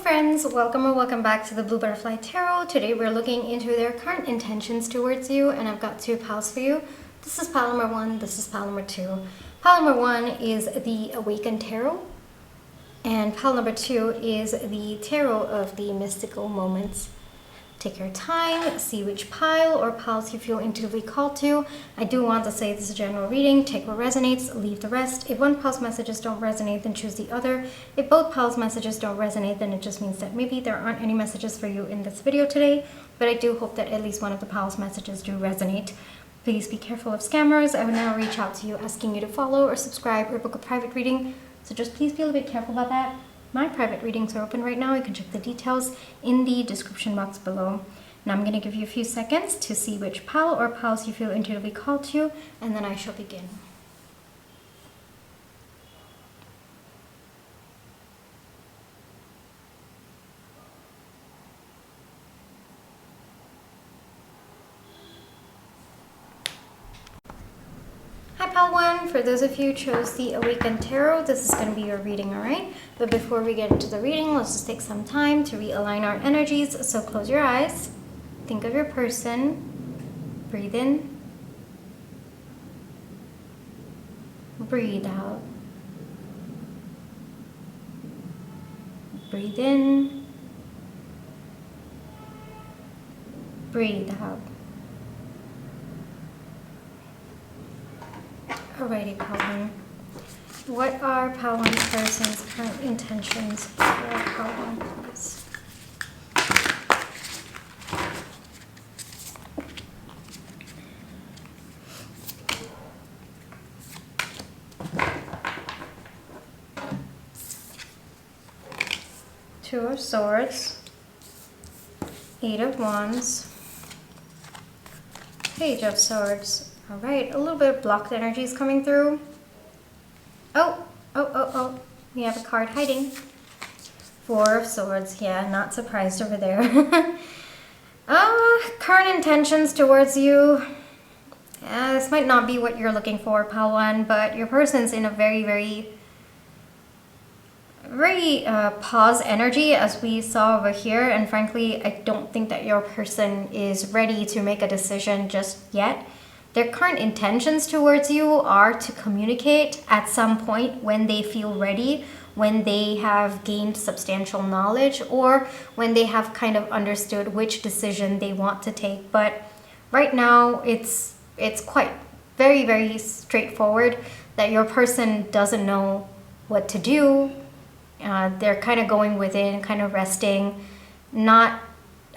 friends, welcome or welcome back to the Blue Butterfly Tarot. Today we're looking into their current intentions towards you, and I've got two piles for you. This is pile number one, this is pile number two. Pile number one is the Awakened Tarot, and pile number two is the Tarot of the Mystical Moments. Take your time, see which pile or piles you feel intuitively called to. I do want to say this is a general reading. Take what resonates, leave the rest. If one pile's messages don't resonate, then choose the other. If both piles' messages don't resonate, then it just means that maybe there aren't any messages for you in this video today. But I do hope that at least one of the piles' messages do resonate. Please be careful of scammers. I would now reach out to you asking you to follow or subscribe or book a private reading. So just please be a little bit careful about that. My private readings are open right now. You can check the details in the description box below. Now I'm going to give you a few seconds to see which pile or piles you feel intuitively called to, and then I shall begin. Hi Pile 1, for those of you who chose the Awakened Tarot, this is going to be your reading, alright? But before we get into the reading, let's just take some time to realign our energies. So close your eyes, think of your person, breathe in, breathe out, breathe in, breathe out. Alrighty, Pile 1. What are Pile 1 person's current intentions for Pile 1, please? Two of Swords, Eight of Wands, Page of Swords. All right, a little bit of blocked energy is coming through. Oh, we have a card hiding. Four of Swords, yeah, not surprised over there. Current intentions towards you. This might not be what you're looking for, Pile 1, but your person's in a very pause energy, as we saw over here, and frankly, I don't think that your person is ready to make a decision just yet. Their current intentions towards you are to communicate at some point when they feel ready, when they have gained substantial knowledge, or when they have kind of understood which decision they want to take. But right now, it's quite very straightforward that your person doesn't know what to do. They're kind of going within, kind of resting.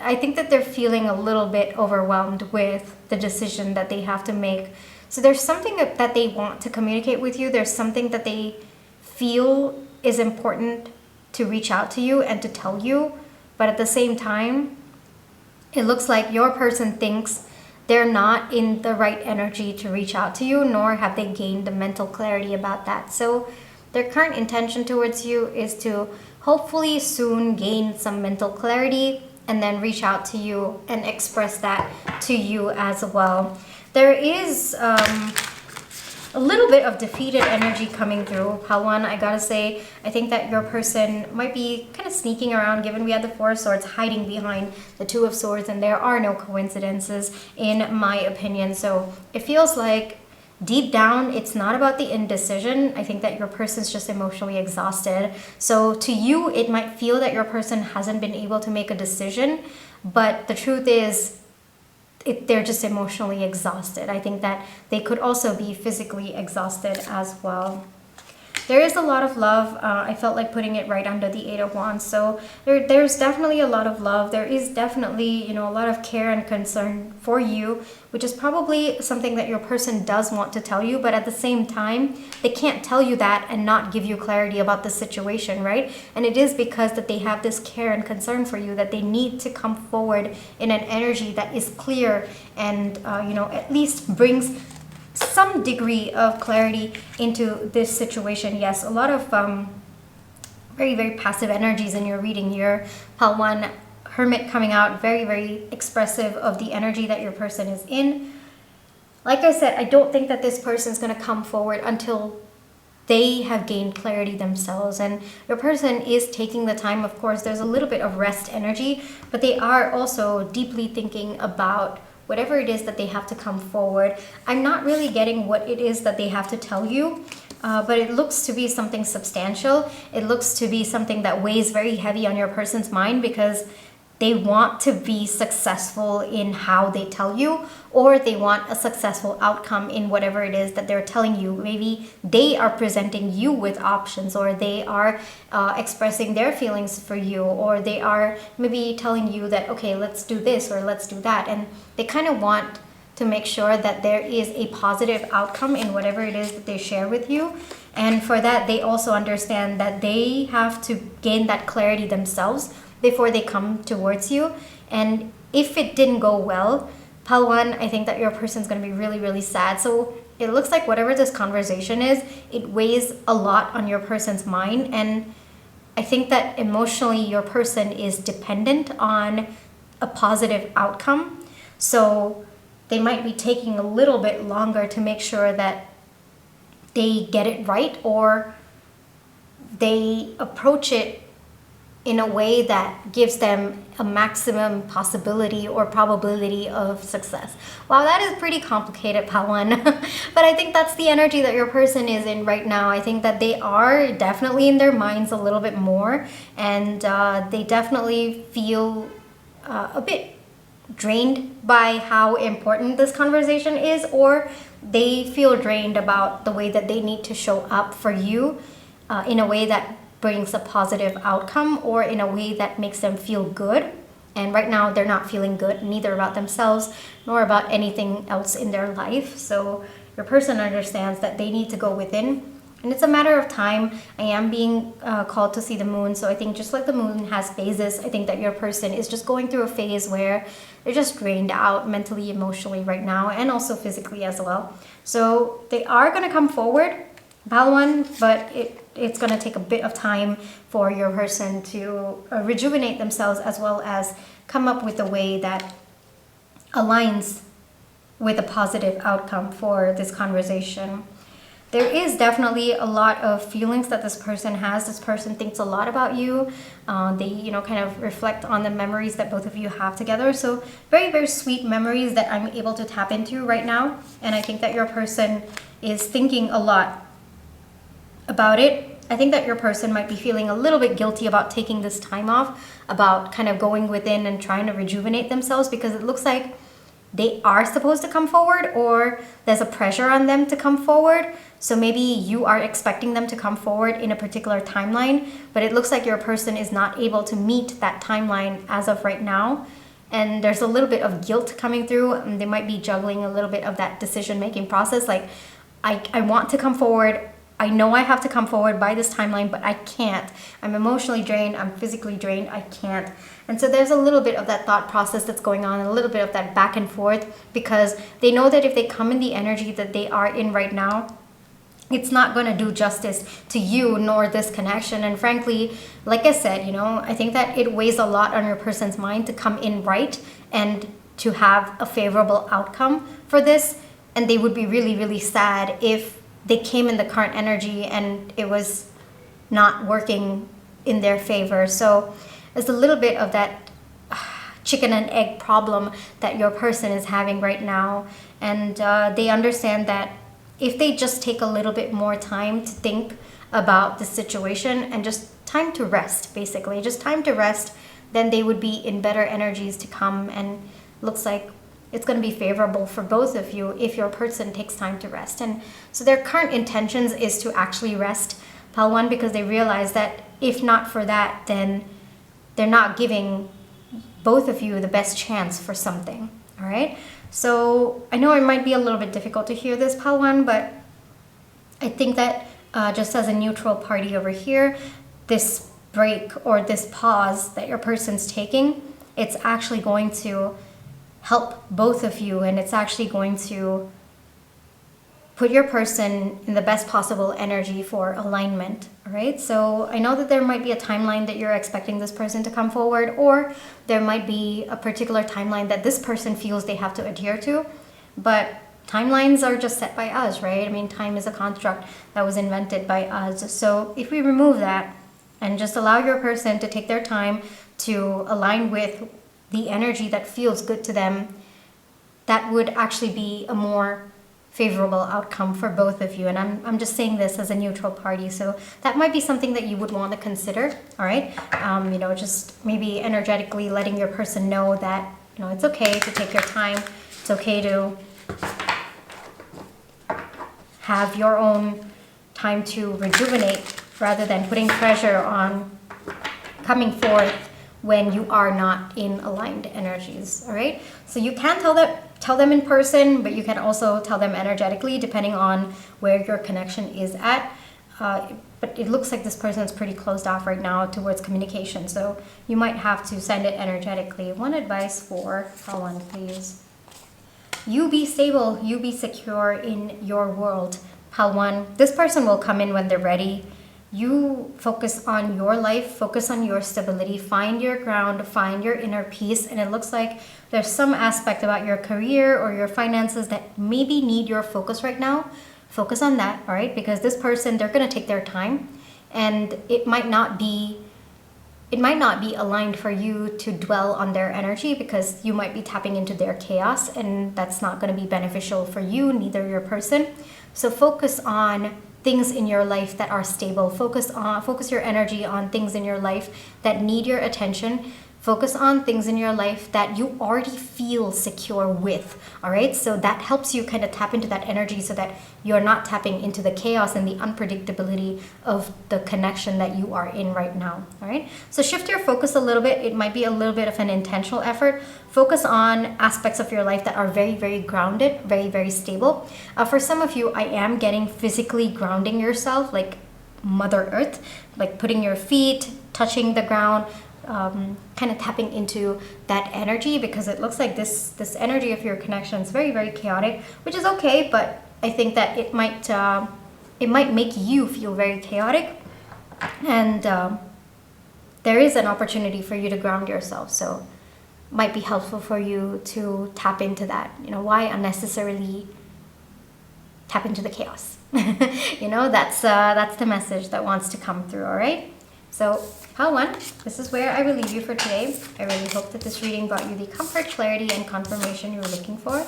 I think that they're feeling a little bit overwhelmed with the decision that they have to make. So there's something that they want to communicate with you. There's something that they feel is important to reach out to you and to tell you. But at the same time, it looks like your person thinks they're not in the right energy to reach out to you, nor have they gained the mental clarity about that. So their current intention towards you is to hopefully soon gain some mental clarity and then reach out to you and express that to you as well. There is a little bit of defeated energy coming through, Pile 1. I gotta say, I think that your person might be kind of sneaking around, given we had the Four of Swords hiding behind the Two of Swords, and there are no coincidences in my opinion. So it feels like deep down, it's not about the indecision. I think that your person's just emotionally exhausted. So to you, it might feel that your person hasn't been able to make a decision, but the truth is, they're just emotionally exhausted. I think that they could also be physically exhausted as well. There is a lot of love. I felt like putting it right under the Eight of Wands. So there's definitely a lot of love. There is definitely, a lot of care and concern for you, which is probably something that your person does want to tell you. But at the same time, they can't tell you that and not give you clarity about the situation, right? And it is because that they have this care and concern for you that they need to come forward in an energy that is clear and, at least brings some degree of clarity into this situation. Yes, a lot of very passive energies in your reading here. Pile 1, Hermit coming out, very expressive of the energy that your person is in. Like I said, I don't think that this person is going to come forward until they have gained clarity themselves, and your person is taking the time. Of course, there's a little bit of rest energy, but they are also deeply thinking about whatever it is that they have to come forward. I'm not really getting what it is that they have to tell you, but it looks to be something substantial. It looks to be something that weighs very heavy on your person's mind, because they want to be successful in how they tell you, or they want a successful outcome in whatever it is that they're telling you. Maybe they are presenting you with options, or they are expressing their feelings for you, or they are maybe telling you that, okay, let's do this or let's do that. And they kind of want to make sure that there is a positive outcome in whatever it is that they share with you. And for that, they also understand that they have to gain that clarity themselves before they come towards you. And if it didn't go well, Palwan, I think that your person's going to be really, really sad. So it looks like whatever this conversation is, it weighs a lot on your person's mind. And I think that emotionally your person is dependent on a positive outcome. So they might be taking a little bit longer to make sure that they get it right, or they approach it in a way that gives them a maximum possibility or probability of success. Wow, that is pretty complicated, Pawan. But I think that's the energy that your person is in right now. I think that they are definitely in their minds a little bit more, and they definitely feel a bit drained by how important this conversation is, or they feel drained about the way that they need to show up for you in a way that brings a positive outcome, or in a way that makes them feel good. And right now they're not feeling good, neither about themselves nor about anything else in their life. So your person understands that they need to go within, and it's a matter of time. I am being called to see the moon, so I think just like the moon has phases, I think that your person is just going through a phase where they're just drained out mentally, emotionally right now, and also physically as well. So they are going to come forward, Balwan, but it's going to take a bit of time for your person to rejuvenate themselves, as well as come up with a way that aligns with a positive outcome for this conversation. There is definitely a lot of feelings that this person has. This person thinks a lot about you. They, kind of reflect on the memories that both of you have together. So very, very sweet memories that I'm able to tap into right now. And I think that your person is thinking a lot about it. I think that your person might be feeling a little bit guilty about taking this time off, about kind of going within and trying to rejuvenate themselves, because it looks like they are supposed to come forward, or there's a pressure on them to come forward. So maybe you are expecting them to come forward in a particular timeline, but it looks like your person is not able to meet that timeline as of right now. And there's a little bit of guilt coming through, and they might be juggling a little bit of that decision-making process. Like, I want to come forward. I know I have to come forward by this timeline, but I can't. I'm emotionally drained. I'm physically drained. I can't. And so there's a little bit of that thought process that's going on, and a little bit of that back and forth, because they know that if they come in the energy that they are in right now, it's not going to do justice to you nor this connection. And frankly, like I said, I think that it weighs a lot on your person's mind to come in right and to have a favorable outcome for this. And they would be really, really sad if they came in the current energy and it was not working in their favor. So there's a little bit of that chicken and egg problem that your person is having right now. And they understand that if they just take a little bit more time to think about the situation, and just time to rest, basically, just time to rest, then they would be in better energies to come. And looks like it's going to be favorable for both of you if your person takes time to rest. And so their current intentions is to actually rest, Palwan, because they realize that if not for that, then they're not giving both of you the best chance for something. All right. So I know it might be a little bit difficult to hear this, Palwan, but I think that just as a neutral party over here, this break or this pause that your person's taking, it's actually going to help both of you, and it's actually going to put your person in the best possible energy for alignment. All right. So I know that there might be a timeline that you're expecting this person to come forward, or there might be a particular timeline that this person feels they have to adhere to. But timelines are just set by us, right? I mean, time is a construct that was invented by us. So if we remove that and just allow your person to take their time to align with the energy that feels good to them, that would actually be a more favorable outcome for both of you. And I'm just saying this as a neutral party, so that might be something that you would want to consider. All right, just maybe energetically letting your person know that it's okay to take your time. It's okay to have your own time to rejuvenate, rather than putting pressure on coming forth when you are not in aligned energies. All right, so you can tell them in person, but you can also tell them energetically, depending on where your connection is at. But it looks like this person is pretty closed off right now towards communication, so you might have to send it energetically. One advice for pile one, please. You be stable, you be secure in your world. Pile one, this person will come in when they're ready. You focus on your life, focus on your stability, find your ground, find your inner peace. And it looks like there's some aspect about your career or your finances that maybe need your focus right now. Focus on that, all right? Because this person, they're going to take their time, and it might not be aligned for you to dwell on their energy, because you might be tapping into their chaos, and that's not going to be beneficial for you, neither your person. So focus on things in your life that are stable. Focus your energy on things in your life that need your attention. Focus on things in your life that you already feel secure with, all right? So that helps you kind of tap into that energy, so that you're not tapping into the chaos and the unpredictability of the connection that you are in right now, all right? So shift your focus a little bit. It might be a little bit of an intentional effort. Focus on aspects of your life that are very, very grounded, very, very stable. For some of you, I am getting physically grounding yourself, like Mother Earth, like putting your feet, touching the ground, kind of tapping into that energy, because it looks like this energy of your connection is very, very chaotic, which is okay, but I think that it might make you feel very chaotic, and there is an opportunity for you to ground yourself. So might be helpful for you to tap into that. Why unnecessarily tap into the chaos? That's the message that wants to come through. All right, so pile one, this is where I will leave you for today. I really hope that this reading brought you the comfort, clarity, and confirmation you were looking for.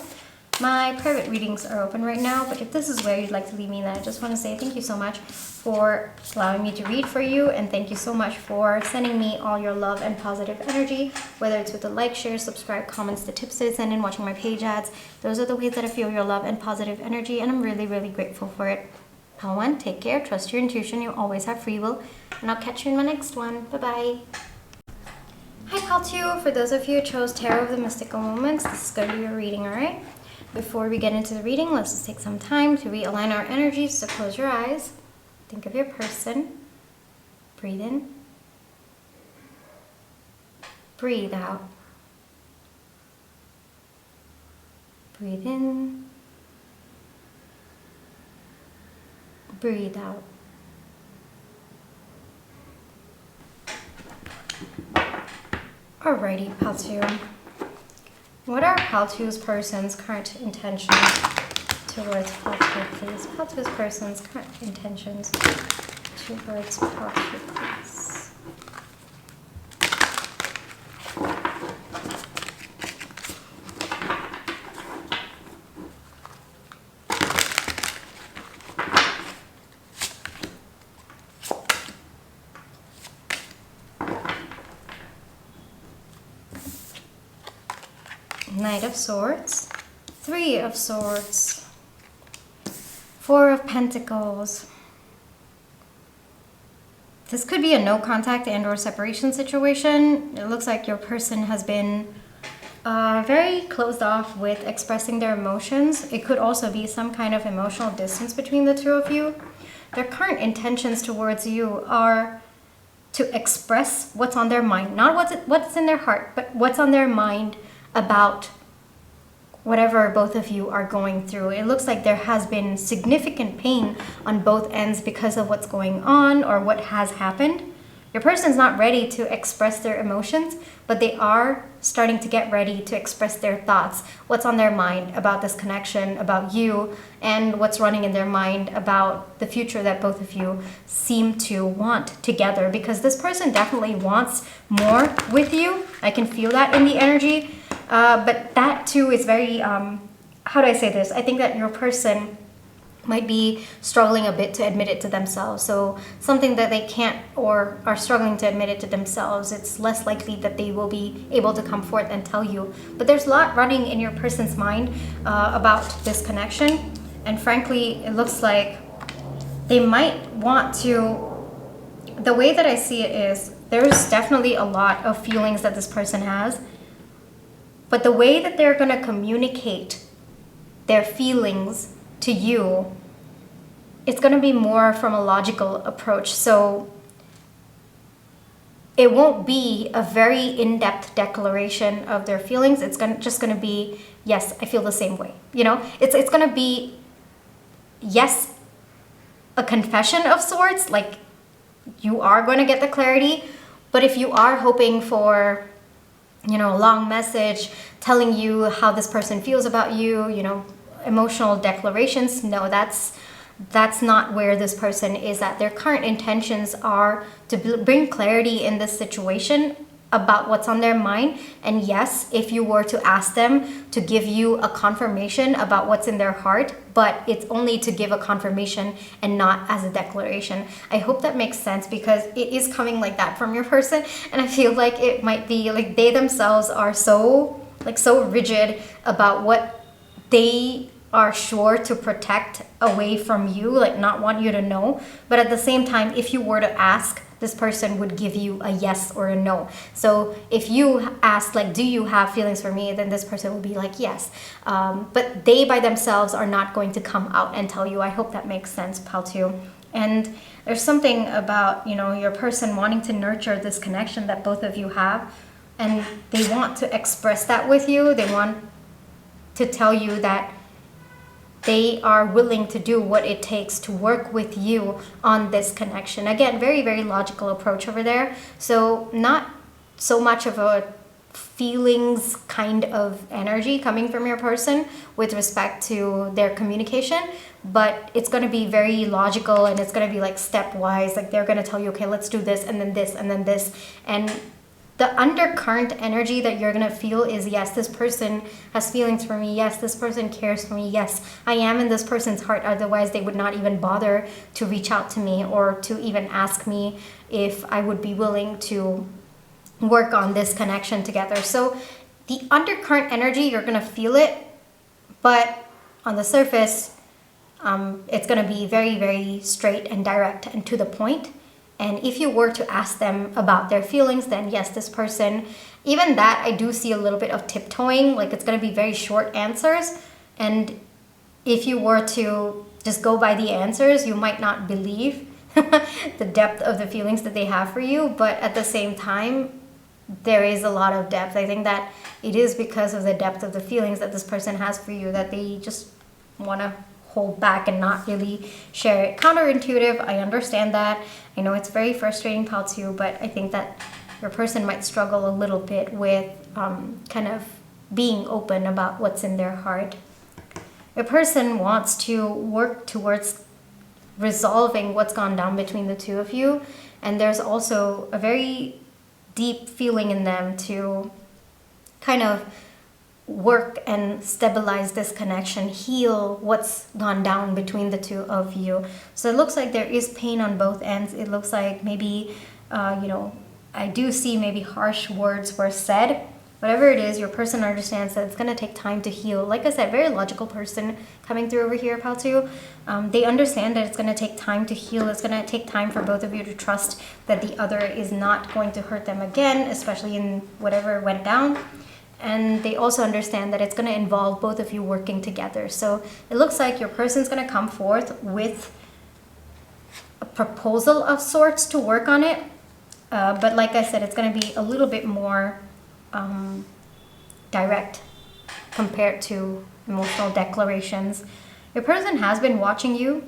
My private readings are open right now, but if this is where you'd like to leave me, then I just want to say thank you so much for allowing me to read for you, and thank you so much for sending me all your love and positive energy, whether it's with the like, share, subscribe, comments, the tips that I send in, watching my page ads. Those are the ways that I feel your love and positive energy, and I'm really, really grateful for it. Pile one, take care, trust your intuition, you always have free will, and I'll catch you in my next one. Bye-bye. Hi, Pile two. For those of you who chose Tarot of the Mystical Moments, this is going to be your reading, all right? Before we get into the reading, let's just take some time to realign our energies. So close your eyes, think of your person, breathe in, breathe out, breathe in, breathe out. Alrighty, Pile two. What are Pile two's person's current intentions towards Pile two, please? Pile two's person's current intentions towards Pile two, please. Knight of Swords, Three of Swords, Four of Pentacles. This could be a no contact and or separation situation. It looks like your person has been very closed off with expressing their emotions. It could also be some kind of emotional distance between the two of you. Their current intentions towards you are to express what's on their mind, not what's in their heart, but what's on their mind about whatever both of you are going through. It looks like there has been significant pain on both ends because of what's going on or what has happened. Your person's not ready to express their emotions, but they are starting to get ready to express their thoughts, what's on their mind about this connection, about you, and what's running in their mind about the future that both of you seem to want together. Because this person definitely wants more with you. I can feel that in the energy. But that too is very, how do I say this? I think that your person might be struggling a bit to admit it to themselves. So something that they can't or are struggling to admit it to themselves, it's less likely that they will be able to come forth and tell you. But there's a lot running in your person's mind about this connection. And frankly, it looks like they might want to, the way that I see it is, there's definitely a lot of feelings that this person has. But the way that they're going to communicate their feelings to you, it's going to be more from a logical approach. So it won't be a very in-depth declaration of their feelings. It's just going to be, yes, I feel the same way. You know, it's going to be, yes, a confession of sorts. Like, you are going to get the clarity. But if you are hoping for, you know, a long message telling you how this person feels about you, you know, emotional declarations, no, that's not where this person is at. Their current intentions are to bring clarity in this situation about what's on their mind. And yes, if you were to ask them to give you a confirmation about what's in their heart, but it's only to give a confirmation and not as a declaration. I hope that makes sense, because it is coming like that from your person. And I feel like it might be like they themselves are so rigid about what they are sure to protect away from you, like not want you to know. But at the same time, if you were to ask, this person would give you a yes or a no. So if you ask, like, do you have feelings for me? Then this person will be like, yes. But they by themselves are not going to come out and tell you. I hope that makes sense, pal two. And there's something about, you know, your person wanting to nurture this connection that both of you have. And they want to express that with you. They want to tell you that they are willing to do what it takes to work with you on this connection. Again, very, very logical approach over there. So not so much of a feelings kind of energy coming from your person with respect to their communication, but it's going to be very logical, and it's going to be like stepwise. Like, they're going to tell you, okay, let's do this, and then this, and then this. And the undercurrent energy that you're going to feel is, yes, this person has feelings for me. Yes, this person cares for me. Yes, I am in this person's heart. Otherwise, they would not even bother to reach out to me or to even ask me if I would be willing to work on this connection together. So the undercurrent energy, you're going to feel it. But on the surface, it's going to be very, very straight and direct and to the point. And if you were to ask them about their feelings, then yes, this person, even that, I do see a little bit of tiptoeing. Like, it's going to be very short answers. And if you were to just go by the answers, you might not believe the depth of the feelings that they have for you. But at the same time, there is a lot of depth. I think that it is because of the depth of the feelings that this person has for you that they just want to hold back and not really share it. Counterintuitive, I understand that. I know it's very frustrating, pal too, but I think that your person might struggle a little bit with kind of being open about what's in their heart. Your person wants to work towards resolving what's gone down between the two of you, and there's also a very deep feeling in them to kind of work and stabilize this connection, heal what's gone down between the two of you. So it looks like there is pain on both ends. It looks like maybe, I do see maybe harsh words were said. Whatever it is, your person understands that it's going to take time to heal. Like I said, very logical person coming through over here, pal two. They understand that it's going to take time to heal. It's going to take time for both of you to trust that the other is not going to hurt them again, especially in whatever went down. And they also understand that it's going to involve both of you working together. So it looks like your person's going to come forth with a proposal of sorts to work on it. But like I said, it's going to be a little bit more direct compared to emotional declarations. Your person has been watching you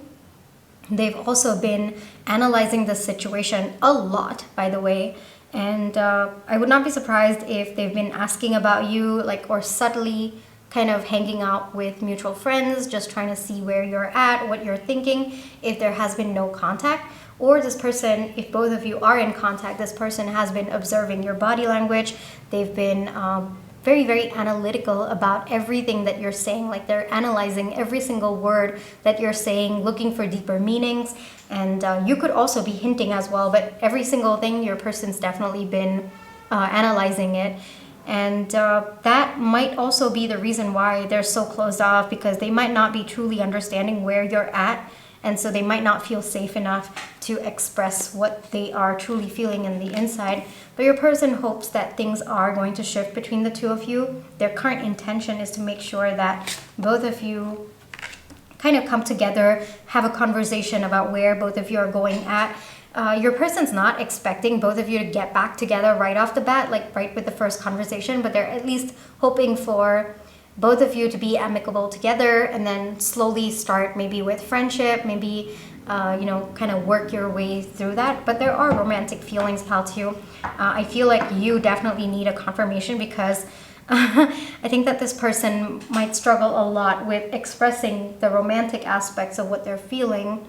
They've also been analyzing the situation a lot, by the way. And I would not be surprised if they've been asking about you, like, or subtly kind of hanging out with mutual friends, just trying to see where you're at, what you're thinking, if there has been no contact. Or this person, if both of you are in contact, this person has been observing your body language. They've been very, very analytical about everything that you're saying. Like, they're analyzing every single word that you're saying, looking for deeper meanings. And you could also be hinting as well, but every single thing, your person's definitely been analyzing it. And that might also be the reason why they're so closed off, because they might not be truly understanding where you're at. And so they might not feel safe enough to express what they are truly feeling in the inside. But your person hopes that things are going to shift between the two of you. Their current intention is to make sure that both of you kind of come together, have a conversation about where both of you are going at. Your person's not expecting both of you to get back together right off the bat, like right with the first conversation, but they're at least hoping for both of you to be amicable together, and then slowly start maybe with friendship, maybe kind of work your way through that. But there are romantic feelings, pal, too. I feel like you definitely need a confirmation, because I think that this person might struggle a lot with expressing the romantic aspects of what they're feeling.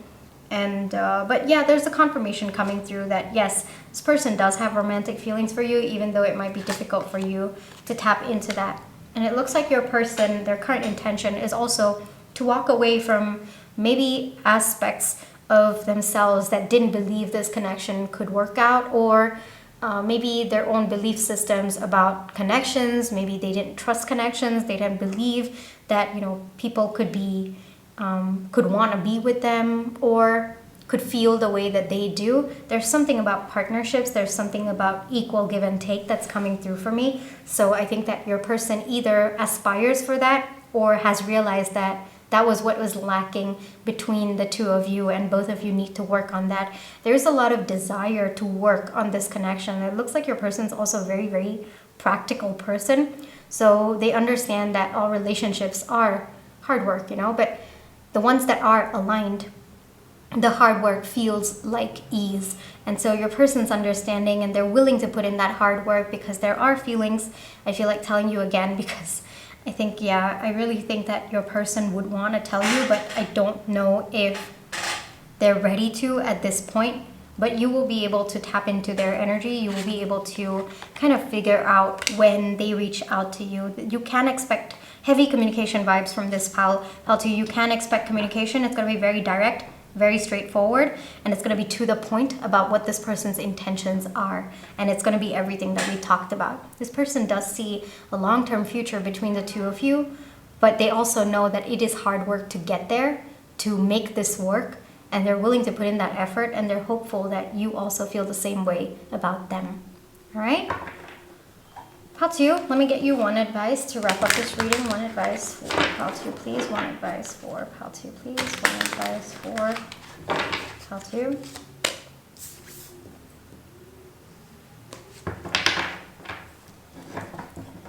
And but yeah, there's a confirmation coming through that yes, this person does have romantic feelings for you, even though it might be difficult for you to tap into that. And it looks like your person, their current intention is also to walk away from maybe aspects of themselves that didn't believe this connection could work out, or maybe their own belief systems about connections. Maybe they didn't trust connections. They didn't believe that, people could want to be with them, or could feel the way that they do. There's something about partnerships, there's something about equal give and take that's coming through for me. So I think that your person either aspires for that, or has realized that that was what was lacking between the two of you, and both of you need to work on that. There's a lot of desire to work on this connection. It looks like your person's also a very, very practical person. So they understand that all relationships are hard work, but the ones that are aligned, the hard work feels like ease. And so your person's understanding, and they're willing to put in that hard work, because there are feelings. I feel like telling you again, because I think, I really think that your person would want to tell you, but I don't know if they're ready to at this point. But you will be able to tap into their energy. You will be able to kind of figure out when they reach out to you. You can expect heavy communication vibes from this pal. You can expect communication. It's going to be very direct, very straightforward, and it's going to be to the point about what this person's intentions are. And it's going to be everything that we talked about. This person does see a long-term future between the two of you, but they also know that it is hard work to get there, to make this work, and they're willing to put in that effort, and they're hopeful that you also feel the same way about them. All right? Pal 2, let me get you one advice to wrap up this reading. One advice for Pal 2, please. One advice for Pal 2, please. One advice for Pal 2.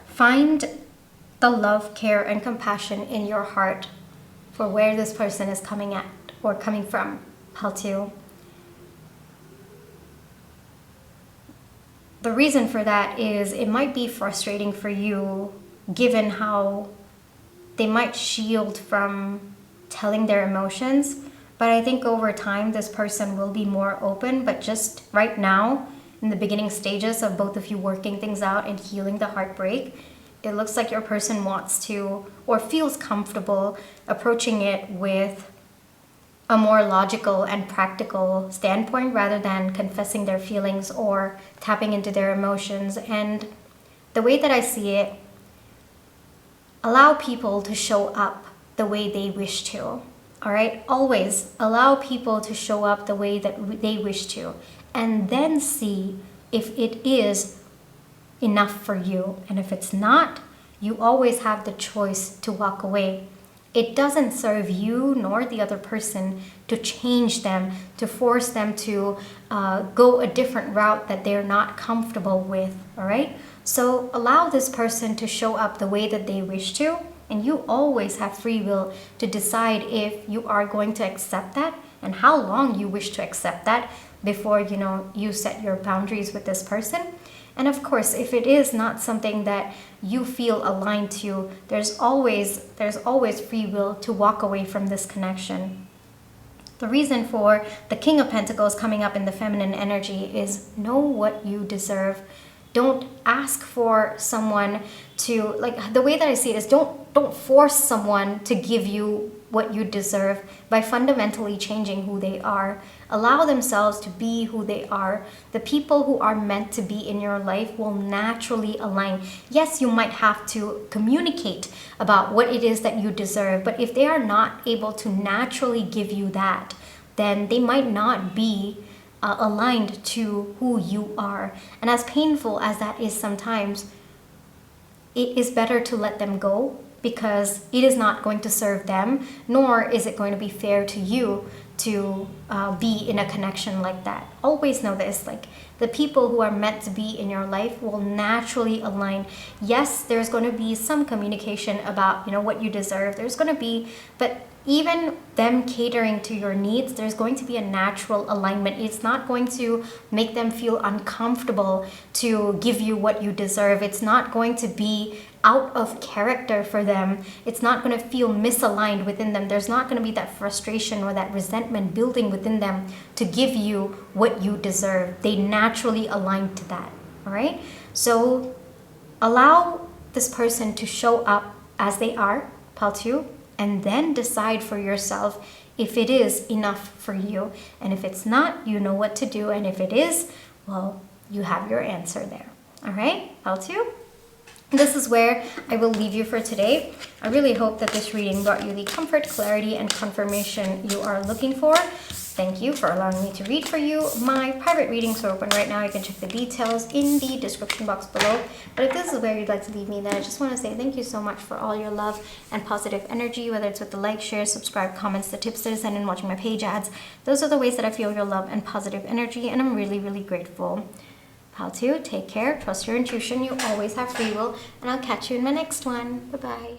Find the love, care, and compassion in your heart for where this person is coming at or coming from, Pal 2. The reason for that is it might be frustrating for you, given how they might shield from telling their emotions. But I think over time, this person will be more open. But just right now, in the beginning stages of both of you working things out and healing the heartbreak, it looks like your person wants to, or feels comfortable approaching it with a more logical and practical standpoint, rather than confessing their feelings or tapping into their emotions. And the way that I see it, allow people to show up the way they wish to. All right? Always allow people to show up the way that they wish to, and then see if it is enough for you. And if it's not, you always have the choice to walk away. It doesn't serve you nor the other person to change them, to force them to go a different route that they're not comfortable with, all right? So allow this person to show up the way that they wish to, and you always have free will to decide if you are going to accept that and how long you wish to accept that before, you know, you set your boundaries with this person. And of course, if it is not something that you feel aligned to, there's always free will to walk away from this connection. The reason for the King of Pentacles coming up in the feminine energy is know what you deserve. Don't ask for someone to, like, the way that I see it is don't force someone to give you what you deserve by fundamentally changing who they are. Allow themselves to be who they are. The people who are meant to be in your life will naturally align. Yes, you might have to communicate about what it is that you deserve, but if they are not able to naturally give you that, then they might not be aligned to who you are. And as painful as that is sometimes, it is better to let them go, because it is not going to serve them, nor is it going to be fair to you to be in a connection like that. Always know this, like, the people who are meant to be in your life will naturally align. Yes, there's going to be some communication about, you know, what you deserve. There's going to be, but even them catering to your needs, there's going to be a natural alignment. It's not going to make them feel uncomfortable to give you what you deserve. It's not going to be out of character for them. It's not going to feel misaligned within them. There's not going to be that frustration or that resentment building within them to give you what you deserve. They naturally align to that. All right? So allow this person to show up as they are, Pile 2, and then decide for yourself if it is enough for you. And if it's not, you know what to do. And if it is, well, you have your answer there. All right, Pile 2? This is where I will leave you for today. I really hope that this reading brought you the comfort, clarity, and confirmation you are looking for. Thank you for allowing me to read for you. My private readings are open right now. You can check the details in the description box below. But if this is where you'd like to leave me, then I just want to say thank you so much for all your love and positive energy, whether it's with the like, share, subscribe, comments, the tips that I send in, watching my page ads. Those are the ways that I feel your love and positive energy, and I'm really, really grateful. Pile 2, take care, trust your intuition, you always have free will, and I'll catch you in my next one. Bye-bye.